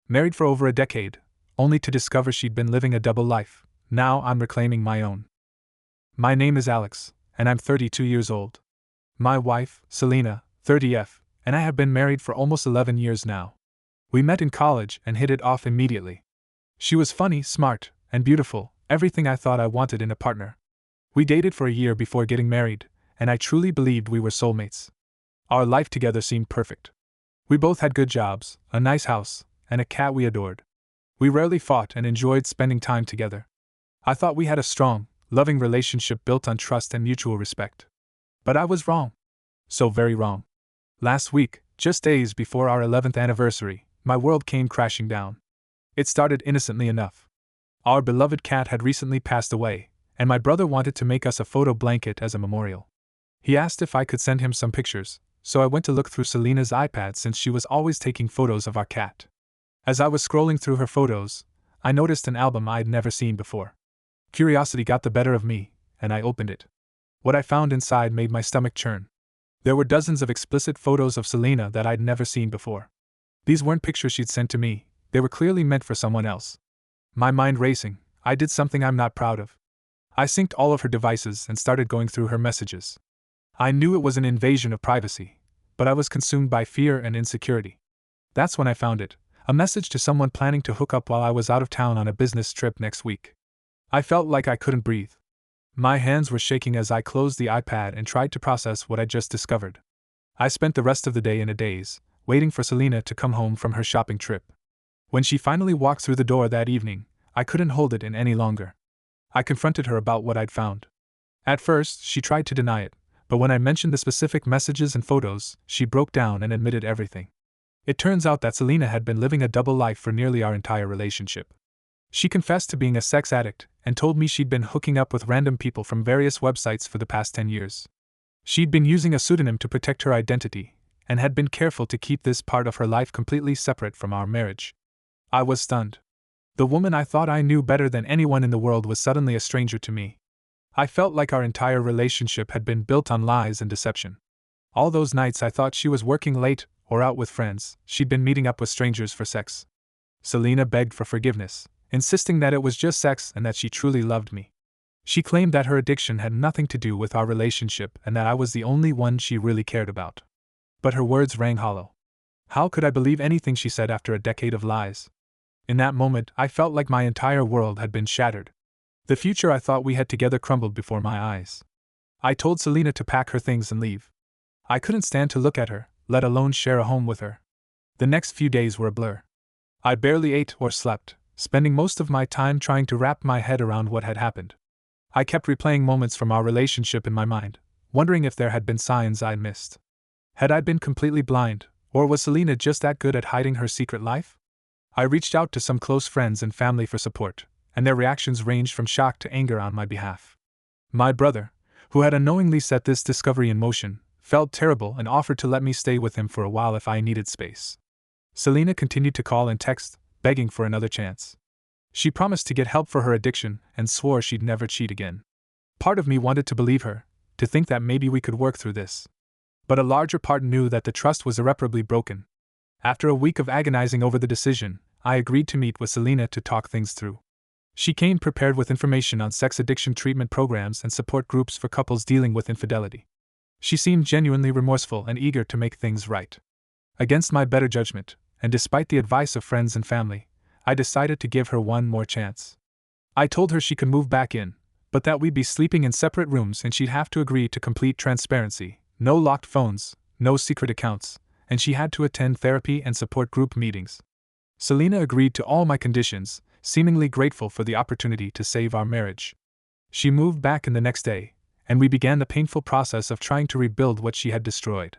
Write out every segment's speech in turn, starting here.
Married for over a decade, only to discover she'd been living a double life. Now I'm reclaiming my own. My name is Alex, and I'm 32 years old. My wife, Selena, 30F, and I have been married for almost 11 years now. We met in college and hit it off immediately. She was funny, smart, and beautiful, everything I thought I wanted in a partner. We dated for a year before getting married, and I truly believed we were soulmates. Our life together seemed perfect. We both had good jobs, a nice house, and a cat we adored. We rarely fought and enjoyed spending time together. I thought we had a strong, loving relationship built on trust and mutual respect. But I was wrong. So very wrong. Last week, just days before our 11th anniversary, my world came crashing down. It started innocently enough. Our beloved cat had recently passed away, and my brother wanted to make us a photo blanket as a memorial. He asked if I could send him some pictures, so I went to look through Selena's iPad since she was always taking photos of our cat. As I was scrolling through her photos, I noticed an album I'd never seen before. Curiosity got the better of me, and I opened it. What I found inside made my stomach churn. There were dozens of explicit photos of Selena that I'd never seen before. These weren't pictures she'd sent to me, they were clearly meant for someone else. My mind racing, I did something I'm not proud of. I synced all of her devices and started going through her messages. I knew it was an invasion of privacy, but I was consumed by fear and insecurity. That's when I found it, a message to someone planning to hook up while I was out of town on a business trip next week. I felt like I couldn't breathe. My hands were shaking as I closed the iPad and tried to process what I just discovered. I spent the rest of the day in a daze, waiting for Selena to come home from her shopping trip. When she finally walked through the door that evening, I couldn't hold it in any longer. I confronted her about what I'd found. At first, she tried to deny it, but when I mentioned the specific messages and photos, she broke down and admitted everything. It turns out that Selena had been living a double life for nearly our entire relationship. She confessed to being a sex addict and told me she'd been hooking up with random people from various websites for the past 10 years. She'd been using a pseudonym to protect her identity, and had been careful to keep this part of her life completely separate from our marriage. I was stunned. The woman I thought I knew better than anyone in the world was suddenly a stranger to me. I felt like our entire relationship had been built on lies and deception. All those nights I thought she was working late or out with friends, she'd been meeting up with strangers for sex. Selena begged for forgiveness, insisting that it was just sex and that she truly loved me. She claimed that her addiction had nothing to do with our relationship and that I was the only one she really cared about. But her words rang hollow. How could I believe anything she said after a decade of lies? In that moment, I felt like my entire world had been shattered. The future I thought we had together crumbled before my eyes. I told Selena to pack her things and leave. I couldn't stand to look at her, let alone share a home with her. The next few days were a blur. I barely ate or slept, spending most of my time trying to wrap my head around what had happened. I kept replaying moments from our relationship in my mind, wondering if there had been signs I'd missed. Had I been completely blind, or was Selena just that good at hiding her secret life? I reached out to some close friends and family for support, and their reactions ranged from shock to anger on my behalf. My brother, who had unknowingly set this discovery in motion, felt terrible and offered to let me stay with him for a while if I needed space. Selena continued to call and text, begging for another chance. She promised to get help for her addiction and swore she'd never cheat again. Part of me wanted to believe her, to think that maybe we could work through this. But a larger part knew that the trust was irreparably broken. After a week of agonizing over the decision, I agreed to meet with Selena to talk things through. She came prepared with information on sex addiction treatment programs and support groups for couples dealing with infidelity. She seemed genuinely remorseful and eager to make things right. Against my better judgment, and despite the advice of friends and family, I decided to give her one more chance. I told her she could move back in, but that we'd be sleeping in separate rooms and she'd have to agree to complete transparency, no locked phones, no secret accounts, and she had to attend therapy and support group meetings. Selena agreed to all my conditions, seemingly grateful for the opportunity to save our marriage. She moved back in the next day, and we began the painful process of trying to rebuild what she had destroyed.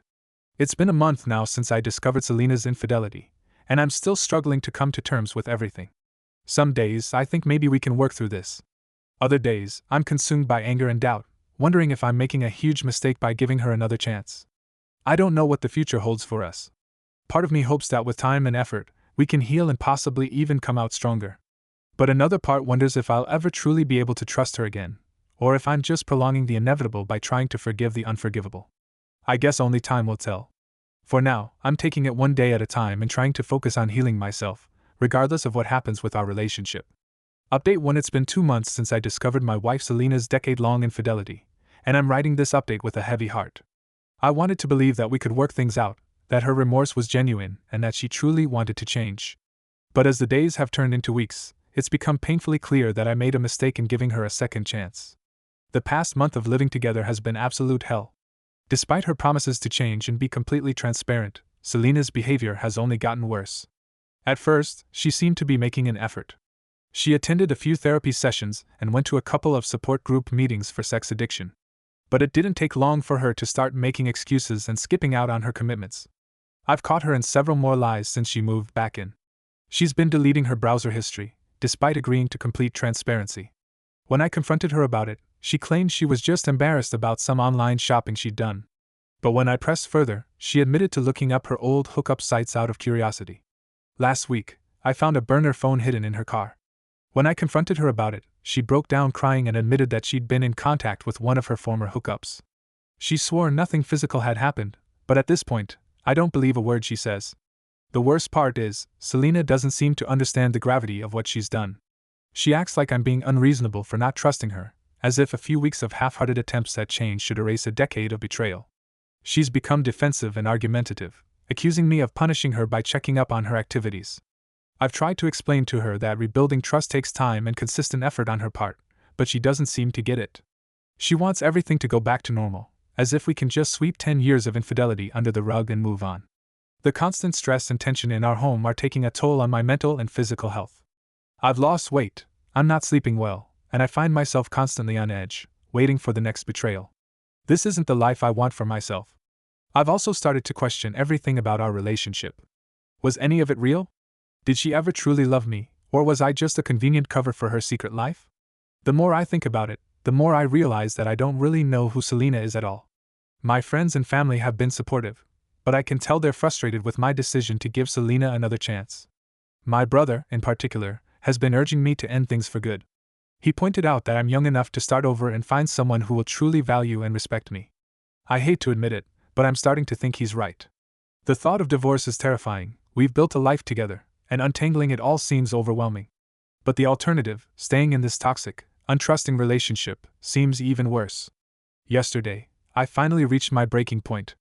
It's been a month now since I discovered Selena's infidelity, and I'm still struggling to come to terms with everything. Some days I think maybe we can work through this. Other days, I'm consumed by anger and doubt, wondering if I'm making a huge mistake by giving her another chance. I don't know what the future holds for us. Part of me hopes that with time and effort, we can heal and possibly even come out stronger. But another part wonders if I'll ever truly be able to trust her again, or if I'm just prolonging the inevitable by trying to forgive the unforgivable. I guess only time will tell. For now, I'm taking it one day at a time and trying to focus on healing myself, regardless of what happens with our relationship. Update 1. It's been 2 months since I discovered my wife Selena's decade-long infidelity, and I'm writing this update with a heavy heart. I wanted to believe that we could work things out, that her remorse was genuine, and that she truly wanted to change. But as the days have turned into weeks, it's become painfully clear that I made a mistake in giving her a second chance. The past month of living together has been absolute hell. Despite her promises to change and be completely transparent, Selena's behavior has only gotten worse. At first, she seemed to be making an effort. She attended a few therapy sessions and went to a couple of support group meetings for sex addiction. But it didn't take long for her to start making excuses and skipping out on her commitments. I've caught her in several more lies since she moved back in. She's been deleting her browser history, despite agreeing to complete transparency. When I confronted her about it, she claimed she was just embarrassed about some online shopping she'd done. But when I pressed further, she admitted to looking up her old hookup sites out of curiosity. Last week, I found a burner phone hidden in her car. When I confronted her about it, she broke down crying and admitted that she'd been in contact with one of her former hookups. She swore nothing physical had happened, but at this point, I don't believe a word she says. The worst part is, Selena doesn't seem to understand the gravity of what she's done. She acts like I'm being unreasonable for not trusting her, as if a few weeks of half-hearted attempts at change should erase a decade of betrayal. She's become defensive and argumentative, accusing me of punishing her by checking up on her activities. I've tried to explain to her that rebuilding trust takes time and consistent effort on her part, but she doesn't seem to get it. She wants everything to go back to normal, as if we can just sweep 10 years of infidelity under the rug and move on. The constant stress and tension in our home are taking a toll on my mental and physical health. I've lost weight, I'm not sleeping well, and I find myself constantly on edge, waiting for the next betrayal. This isn't the life I want for myself. I've also started to question everything about our relationship. Was any of it real? Did she ever truly love me, or was I just a convenient cover for her secret life? The more I think about it, the more I realize that I don't really know who Selena is at all. My friends and family have been supportive, but I can tell they're frustrated with my decision to give Selena another chance. My brother, in particular, has been urging me to end things for good. He pointed out that I'm young enough to start over and find someone who will truly value and respect me. I hate to admit it, but I'm starting to think he's right. The thought of divorce is terrifying. We've built a life together, and untangling it all seems overwhelming. But the alternative, staying in this toxic, untrusting relationship, seems even worse. Yesterday, I finally reached my breaking point.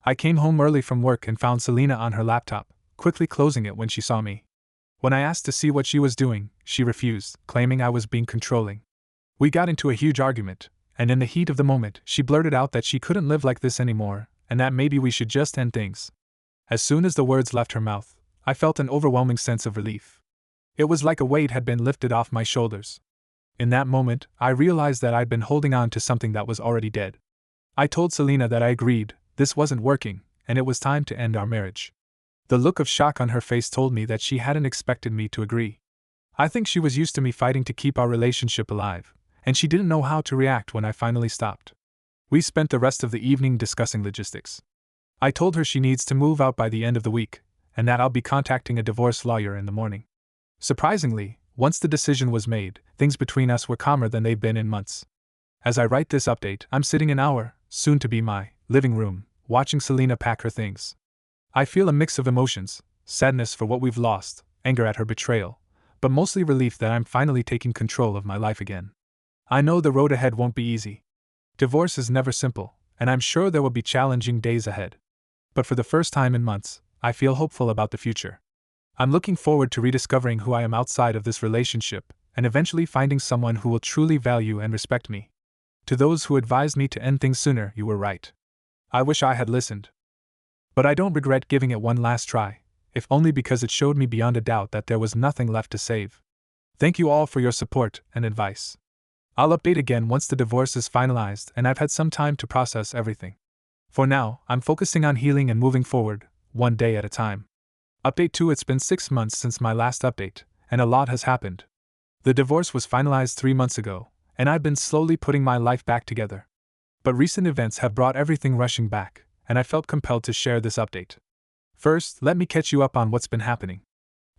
I came home early from work and found Selena on her laptop, quickly closing it when she saw me. When I asked to see what she was doing, she refused, claiming I was being controlling. We got into a huge argument, and in the heat of the moment, she blurted out that she couldn't live like this anymore, and that maybe we should just end things. As soon as the words left her mouth, I felt an overwhelming sense of relief. It was like a weight had been lifted off my shoulders. In that moment, I realized that I'd been holding on to something that was already dead. I told Selena that I agreed, this wasn't working, and it was time to end our marriage. The look of shock on her face told me that she hadn't expected me to agree. I think she was used to me fighting to keep our relationship alive, and she didn't know how to react when I finally stopped. We spent the rest of the evening discussing logistics. I told her she needs to move out by the end of the week, and that I'll be contacting a divorce lawyer in the morning. Surprisingly, once the decision was made, things between us were calmer than they've been in months. As I write this update, I'm sitting in our, soon to be my, living room, watching Selena pack her things. I feel a mix of emotions, sadness for what we've lost, anger at her betrayal, but mostly relief that I'm finally taking control of my life again. I know the road ahead won't be easy. Divorce is never simple, and I'm sure there will be challenging days ahead. But for the first time in months, I feel hopeful about the future. I'm looking forward to rediscovering who I am outside of this relationship, and eventually finding someone who will truly value and respect me. To those who advised me to end things sooner, you were right. I wish I had listened. But I don't regret giving it one last try, if only because it showed me beyond a doubt that there was nothing left to save. Thank you all for your support and advice. I'll update again once the divorce is finalized and I've had some time to process everything. For now, I'm focusing on healing and moving forward, one day at a time. Update 2. It's been 6 months since my last update, and a lot has happened. The divorce was finalized 3 months ago, and I've been slowly putting my life back together. But recent events have brought everything rushing back, and I felt compelled to share this update. First, let me catch you up on what's been happening.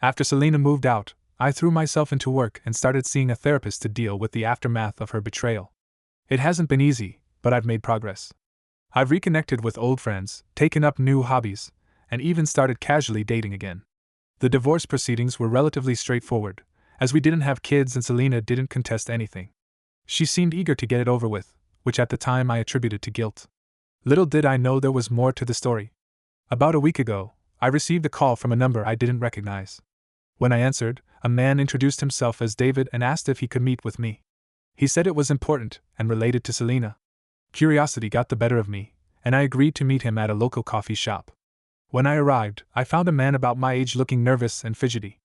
After Selena moved out, I threw myself into work and started seeing a therapist to deal with the aftermath of her betrayal. It hasn't been easy, but I've made progress. I've reconnected with old friends, taken up new hobbies, and even started casually dating again. The divorce proceedings were relatively straightforward, as we didn't have kids and Selena didn't contest anything. She seemed eager to get it over with, which at the time I attributed to guilt. Little did I know there was more to the story. About a week ago, I received a call from a number I didn't recognize. When I answered, a man introduced himself as David and asked if he could meet with me. He said it was important and related to Selena. Curiosity got the better of me, and I agreed to meet him at a local coffee shop. When I arrived, I found a man about my age looking nervous and fidgety.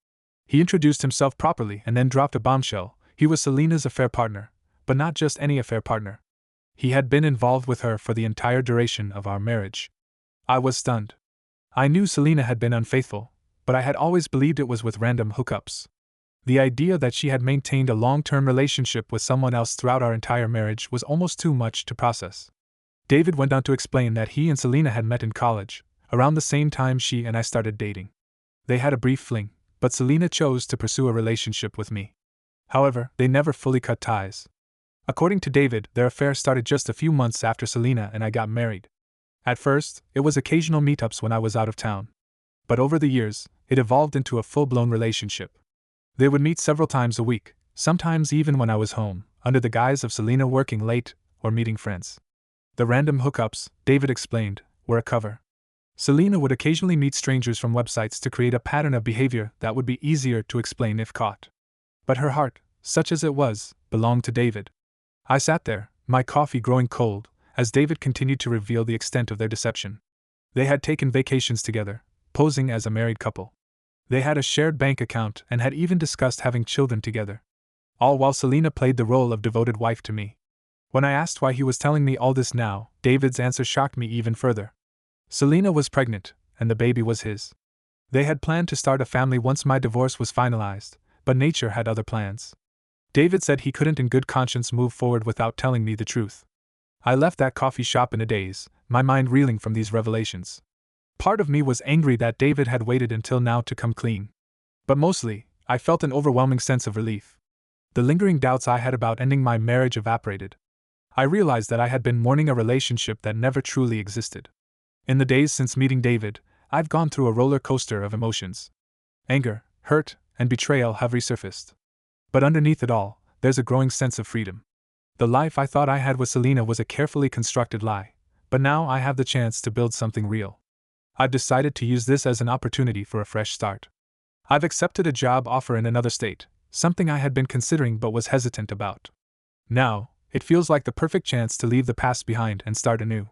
He introduced himself properly and then dropped a bombshell. He was Selena's affair partner, but not just any affair partner. He had been involved with her for the entire duration of our marriage. I was stunned. I knew Selena had been unfaithful, but I had always believed it was with random hookups. The idea that she had maintained a long-term relationship with someone else throughout our entire marriage was almost too much to process. David went on to explain that he and Selena had met in college, around the same time she and I started dating. They had a brief fling, but Selena chose to pursue a relationship with me. However, they never fully cut ties. According to David, their affair started just a few months after Selena and I got married. At first, it was occasional meetups when I was out of town. But over the years, it evolved into a full-blown relationship. They would meet several times a week, sometimes even when I was home, under the guise of Selena working late or meeting friends. The random hookups, David explained, were a cover. Selena would occasionally meet strangers from websites to create a pattern of behavior that would be easier to explain if caught. But her heart, such as it was, belonged to David. I sat there, my coffee growing cold, as David continued to reveal the extent of their deception. They had taken vacations together, posing as a married couple. They had a shared bank account and had even discussed having children together. All while Selena played the role of devoted wife to me. When I asked why he was telling me all this now, David's answer shocked me even further. Selena was pregnant, and the baby was his. They had planned to start a family once my divorce was finalized, but nature had other plans. David said he couldn't in good conscience move forward without telling me the truth. I left that coffee shop in a daze, my mind reeling from these revelations. Part of me was angry that David had waited until now to come clean. But mostly, I felt an overwhelming sense of relief. The lingering doubts I had about ending my marriage evaporated. I realized that I had been mourning a relationship that never truly existed. In the days since meeting David, I've gone through a roller coaster of emotions. Anger, hurt, and betrayal have resurfaced. But underneath it all, there's a growing sense of freedom. The life I thought I had with Selena was a carefully constructed lie, but now I have the chance to build something real. I've decided to use this as an opportunity for a fresh start. I've accepted a job offer in another state, something I had been considering but was hesitant about. Now, it feels like the perfect chance to leave the past behind and start anew.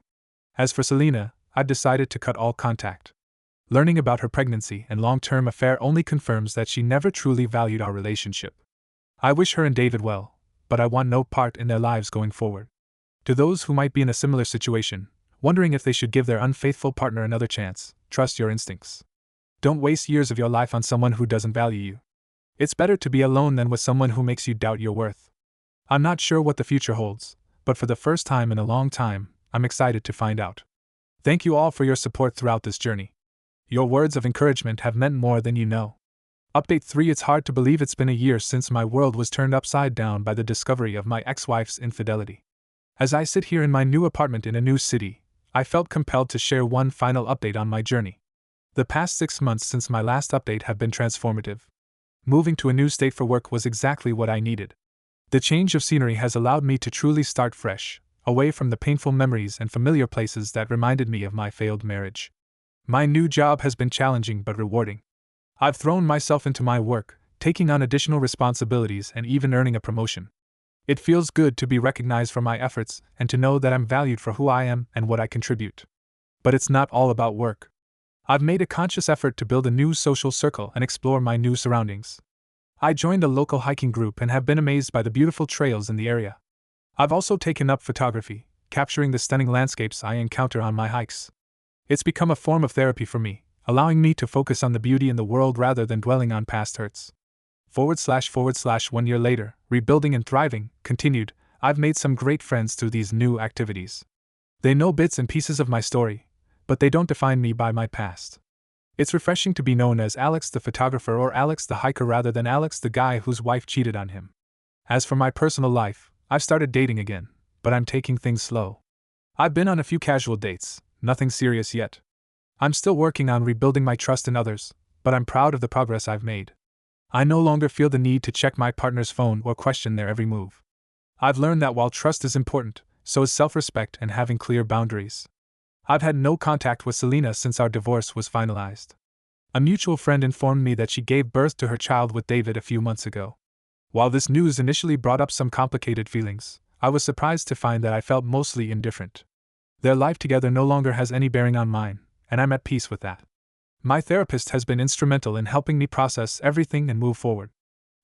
As for Selena, I've decided to cut all contact. Learning about her pregnancy and long-term affair only confirms that she never truly valued our relationship. I wish her and David well, but I want no part in their lives going forward. To those who might be in a similar situation, wondering if they should give their unfaithful partner another chance, trust your instincts. Don't waste years of your life on someone who doesn't value you. It's better to be alone than with someone who makes you doubt your worth. I'm not sure what the future holds, but for the first time in a long time, I'm excited to find out. Thank you all for your support throughout this journey. Your words of encouragement have meant more than you know. Update 3. It's hard to believe it's been a year since my world was turned upside down by the discovery of my ex-wife's infidelity. As I sit here in my new apartment in a new city, I felt compelled to share one final update on my journey. The past 6 months since my last update have been transformative. Moving to a new state for work was exactly what I needed. The change of scenery has allowed me to truly start fresh, away from the painful memories and familiar places that reminded me of my failed marriage. My new job has been challenging but rewarding. I've thrown myself into my work, taking on additional responsibilities and even earning a promotion. It feels good to be recognized for my efforts and to know that I'm valued for who I am and what I contribute. But it's not all about work. I've made a conscious effort to build a new social circle and explore my new surroundings. I joined a local hiking group and have been amazed by the beautiful trails in the area. I've also taken up photography, capturing the stunning landscapes I encounter on my hikes. It's become a form of therapy for me, allowing me to focus on the beauty in the world rather than dwelling on past hurts. / 1 year later, rebuilding and thriving, continued, I've made some great friends through these new activities. They know bits and pieces of my story, but they don't define me by my past. It's refreshing to be known as Alex the photographer or Alex the hiker rather than Alex the guy whose wife cheated on him. As for my personal life, I've started dating again, but I'm taking things slow. I've been on a few casual dates, nothing serious yet. I'm still working on rebuilding my trust in others, but I'm proud of the progress I've made. I no longer feel the need to check my partner's phone or question their every move. I've learned that while trust is important, so is self-respect and having clear boundaries. I've had no contact with Selena since our divorce was finalized. A mutual friend informed me that she gave birth to her child with David a few months ago. While this news initially brought up some complicated feelings, I was surprised to find that I felt mostly indifferent. Their life together no longer has any bearing on mine, and I'm at peace with that. My therapist has been instrumental in helping me process everything and move forward.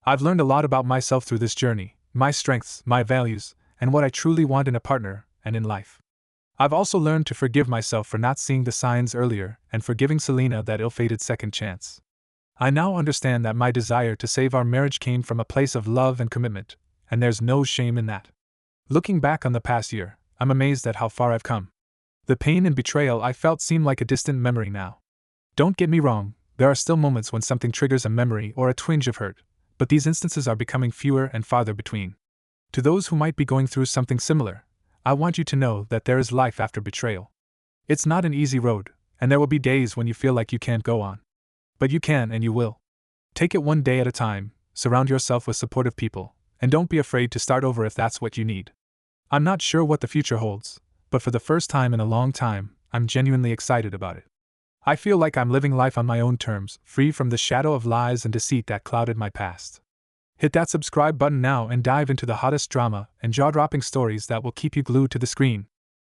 I've learned a lot about myself through this journey, my strengths, my values, and what I truly want in a partner and in life. I've also learned to forgive myself for not seeing the signs earlier and for giving Selena that ill-fated second chance. I now understand that my desire to save our marriage came from a place of love and commitment, and there's no shame in that. Looking back on the past year, I'm amazed at how far I've come. The pain and betrayal I felt seem like a distant memory now. Don't get me wrong, there are still moments when something triggers a memory or a twinge of hurt, but these instances are becoming fewer and farther between. To those who might be going through something similar, I want you to know that there is life after betrayal. It's not an easy road, and there will be days when you feel like you can't go on. But you can and you will. Take it one day at a time, surround yourself with supportive people, and don't be afraid to start over if that's what you need. I'm not sure what the future holds, but for the first time in a long time, I'm genuinely excited about it. I feel like I'm living life on my own terms, free from the shadow of lies and deceit that clouded my past. Hit that subscribe button now and dive into the hottest drama and jaw-dropping stories that will keep you glued to the screen.